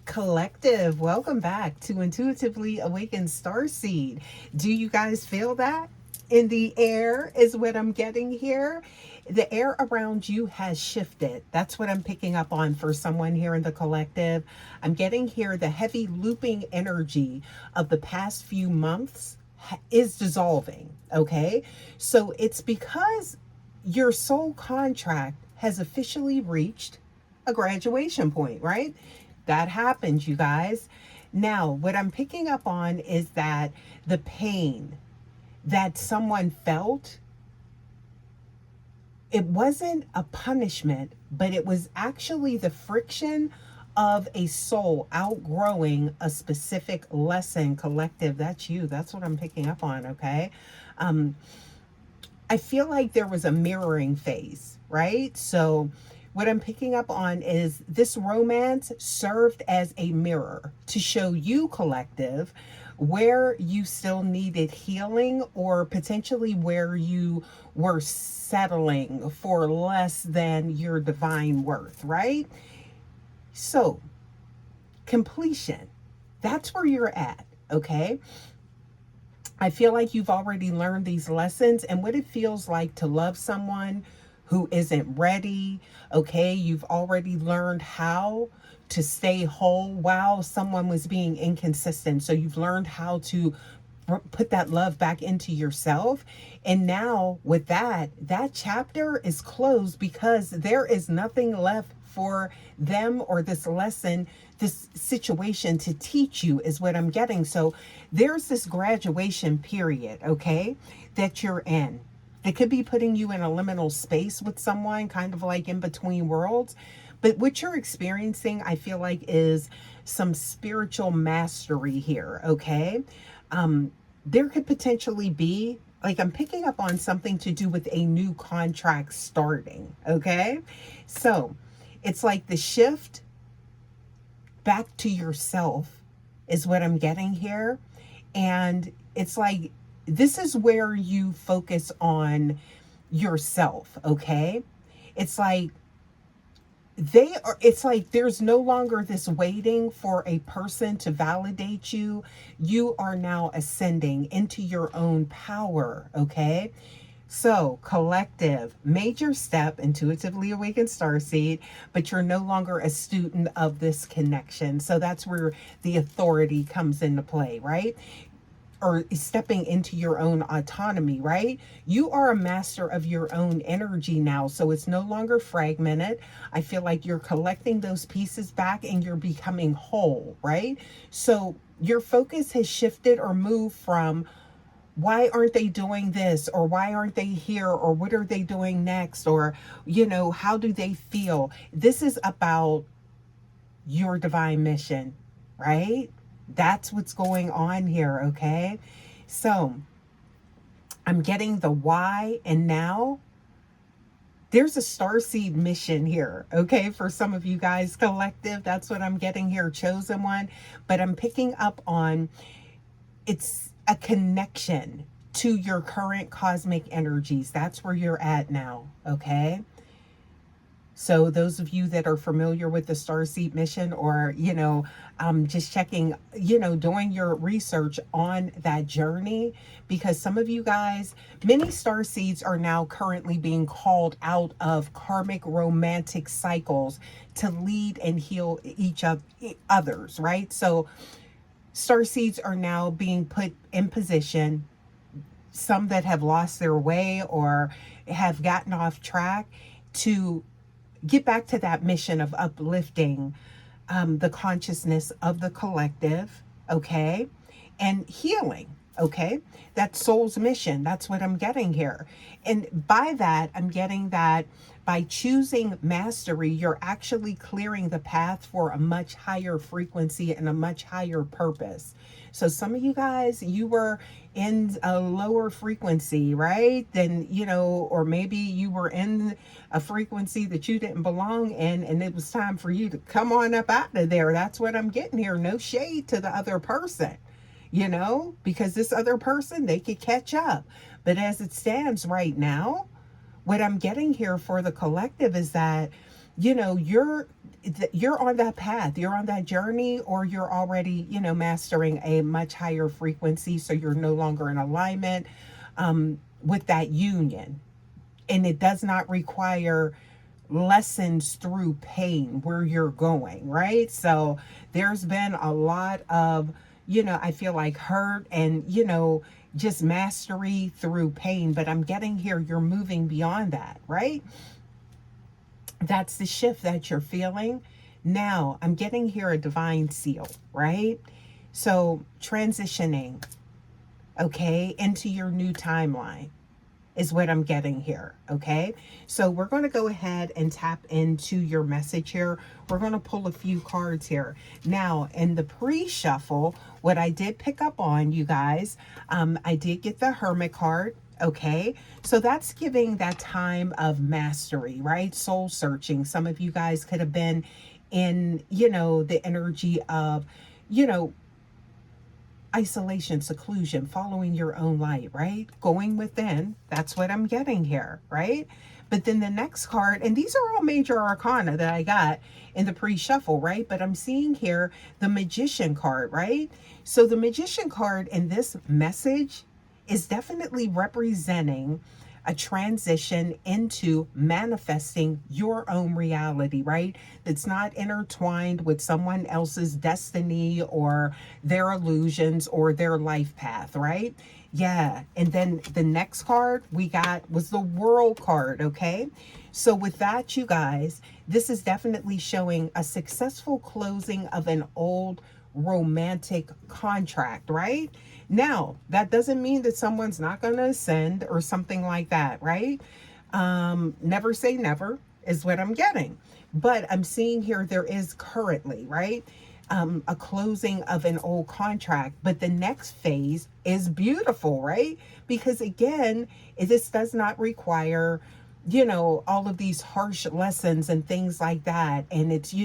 Collective, welcome back to Intuitively Awakened Starseed. Do you guys feel that? In the air is what I'm getting here. The air around you has shifted. That's what I'm picking up on for someone here in the collective. I'm getting here the heavy looping energy of the past few months is dissolving. Okay. So it's because your soul contract has officially reached a graduation point, right? That happens, you guys. Now, what I'm picking up on is that the pain that someone felt, it wasn't a punishment, but it was actually the friction of a soul outgrowing a specific lesson. Collective, that's you. That's what I'm picking up on, okay? Um, I feel like there was a mirroring phase, right? So, what I'm picking up on is this romance served as a mirror to show you, collective, where you still needed healing or potentially where you were settling for less than your divine worth, right? So, completion, that's where you're at, okay? I feel like you've already learned these lessons and what it feels like to love someone who isn't ready. Okay, you've already learned how to stay whole while someone was being inconsistent. So you've learned how to put that love back into yourself. And now with that chapter is closed because there is nothing left for them or this lesson, this situation to teach you, is what I'm getting. So there's this graduation period, okay, that you're in. It could be putting you in a liminal space with someone, kind of like in between worlds. But what you're experiencing, I feel like, is some spiritual mastery here, okay? There could potentially be, like, I'm picking up on something to do with a new contract starting, okay? So it's like the shift back to yourself is what I'm getting here. And it's like, this is where you focus on yourself, okay? It's like it's like there's no longer this waiting for a person to validate you. You are now ascending into your own power, okay? So, collective, major step, intuitively awakened starseed, but you're no longer a student of this connection. So that's where the authority comes into play, right? Or stepping into your own autonomy, right? You are a master of your own energy now. So it's no longer fragmented. I feel like you're collecting those pieces back and you're becoming whole, right? So your focus has shifted or moved from why aren't they doing this, or why aren't they here, or what are they doing next, or how do they feel? This is about your divine mission, right? That's what's going on here, okay? So I'm getting the why, and now there's a starseed mission here, okay? For some of you guys, collective, that's what I'm getting here, chosen one. But I'm picking up on, it's a connection to your current cosmic energies. That's where you're at now, okay? So those of you that are familiar with the Starseed mission, or, just checking, doing your research on that journey, because some of you guys, many Starseeds are now currently being called out of karmic romantic cycles to lead and heal each of others, right? So Starseeds are now being put in position, some that have lost their way or have gotten off track, to get back to that mission of uplifting the consciousness of the collective, okay, and healing, okay? That's soul's mission. That's what I'm getting here. And by that, I'm getting that by choosing mastery, you're actually clearing the path for a much higher frequency and a much higher purpose. So some of you guys, you were in a lower frequency, right? Then, or maybe you were in a frequency that you didn't belong in, and it was time for you to come on up out of there. That's what I'm getting here. No shade to the other person, because this other person, they could catch up. But as it stands right now, what I'm getting here for the collective is that you're on that path, you're on that journey, or you're already, mastering a much higher frequency, so you're no longer in alignment with that union. And it does not require lessons through pain where you're going, right? So there's been a lot of, I feel like hurt and, just mastery through pain, but I'm getting here, you're moving beyond that, right? That's the shift that you're feeling. Now, I'm getting here a divine seal, right? So, transitioning, okay, into your new timeline is what I'm getting here, okay? So, we're going to go ahead and tap into your message here. We're going to pull a few cards here. Now, in the pre-shuffle, what I did pick up on, you guys, I did get the Hermit card. Okay, so that's giving that time of mastery, right? Soul searching. Some of you guys could have been in, the energy of, you know, isolation, seclusion, following your own light, right? Going within. That's what I'm getting here, right? But then the next card, and these are all major arcana that I got in the pre-shuffle, right? But I'm seeing here the Magician card, right? So the Magician card in this message is definitely representing a transition into manifesting your own reality, right? That's not intertwined with someone else's destiny or their illusions or their life path, right? Yeah. And then the next card we got was the World card, okay? So with that, you guys, this is definitely showing a successful closing of an old romantic contract, right? Now, that doesn't mean that someone's not going to ascend or something like that, right? Never say never is what I'm getting. But I'm seeing here there is currently, right? A closing of an old contract. But the next phase is beautiful, right? Because again, this does not require, all of these harsh lessons and things like that. And it's,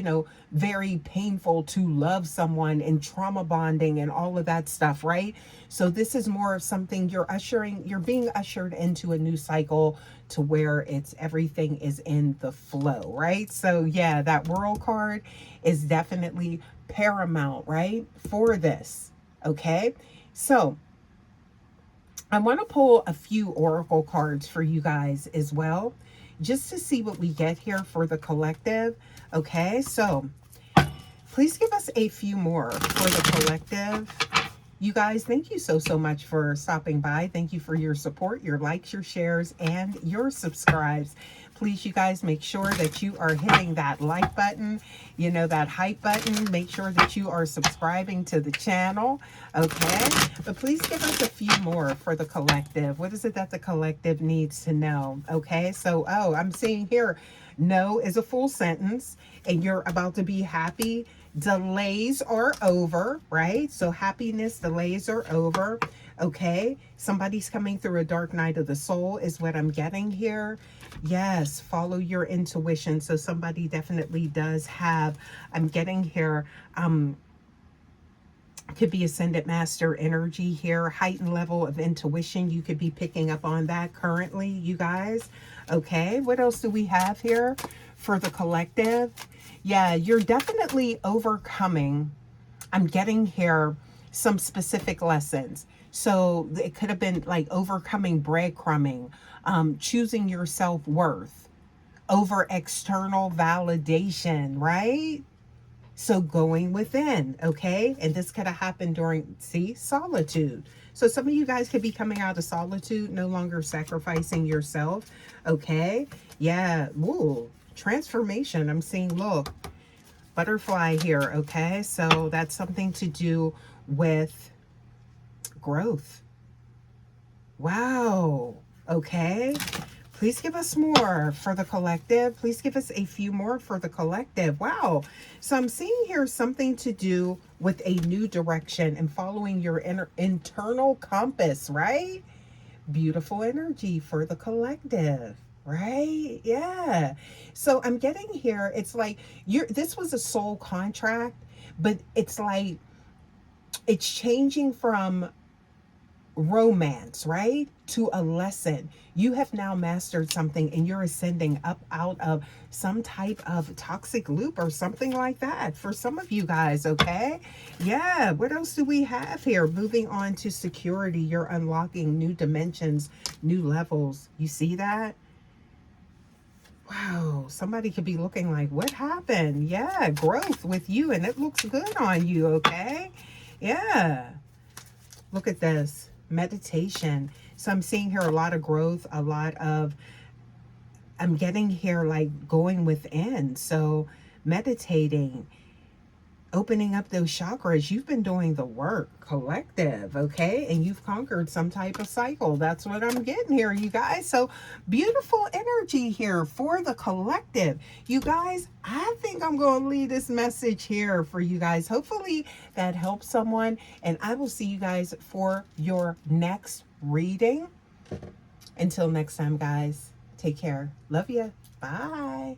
very painful to love someone and trauma bonding and all of that stuff, right? So this is more of something you're being ushered into a new cycle to where it's everything is in the flow, right? So yeah, that World card is definitely paramount, right? For this. Okay. So I want to pull a few oracle cards for you guys as well, just to see what we get here for the collective. Okay, so please give us a few more for the collective. You guys, thank you so much for stopping by. Thank you for your support, your likes, your shares, and your subscribes. Please, you guys, make sure that you are hitting that like button, that hype button. Make sure that you are subscribing to the channel, okay? But please give us a few more for the collective. What is it that the collective needs to know, okay? So, I'm seeing here, no is a full sentence, and you're about to be happy. Delays are over, right? So happiness, delays are over. Okay. Somebody's coming through a dark night of the soul is what I'm getting here. Yes. Follow your intuition. So somebody definitely does have, I'm getting here, could be ascended master energy here, heightened level of intuition. You could be picking up on that currently, you guys. Okay. What else do we have here for the collective? Yeah, you're definitely overcoming. I'm getting here some specific lessons. So it could have been like overcoming breadcrumbing, choosing your self-worth over external validation, right? So going within, okay? And this could have happened during, see, solitude. So some of you guys could be coming out of solitude, no longer sacrificing yourself, okay? Yeah, woo, transformation. I'm seeing, look, butterfly here, okay? So that's something to do with growth. Wow, okay? Please give us more for the collective. Please give us a few more for the collective. Wow. So I'm seeing here something to do with a new direction and following your internal compass, right? Beautiful energy for the collective, right? Yeah. So I'm getting here, it's like this was a soul contract, but it's like it's changing from romance, right? To a lesson. You have now mastered something and you're ascending up out of some type of toxic loop or something like that for some of you guys, okay? Yeah, what else do we have here? Moving on to security, you're unlocking new dimensions, new levels. You see that? Wow, somebody could be looking like, what happened? Yeah, growth with you, and it looks good on you, okay? Yeah. Look at this. Meditation. So I'm seeing here a lot of growth, a lot of, I'm getting here like going within. So meditating, opening up those chakras. You've been doing the work, collective, okay? And you've conquered some type of cycle. That's what I'm getting here, you guys. So beautiful energy here for the collective. You guys, I think I'm going to leave this message here for you guys. Hopefully that helps someone. And I will see you guys for your next reading. Until next time, guys, take care. Love you. Bye.